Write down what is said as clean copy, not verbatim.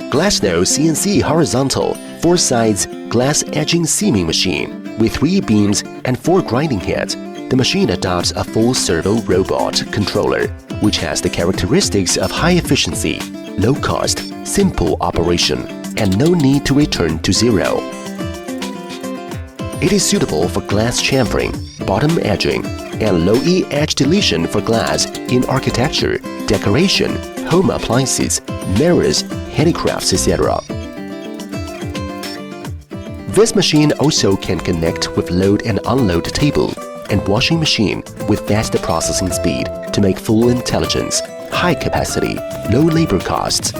Glassnode CNC horizontal 4 sides glass edging seaming machine with 3 beams and 4 grinding heads. The machine adopts a full servo robot controller, which has the characteristics of high efficiency, low cost, simple operation, and no need to return to zero. It is suitable for glass chamfering, bottom edging, and low-E edge deletion for glass in architecture, decoration, home appliances, mirrors, handicrafts, etc. This machine also can connect with load and unload table and washing machine with fast processing speed to make full intelligence, high capacity, low labor costs,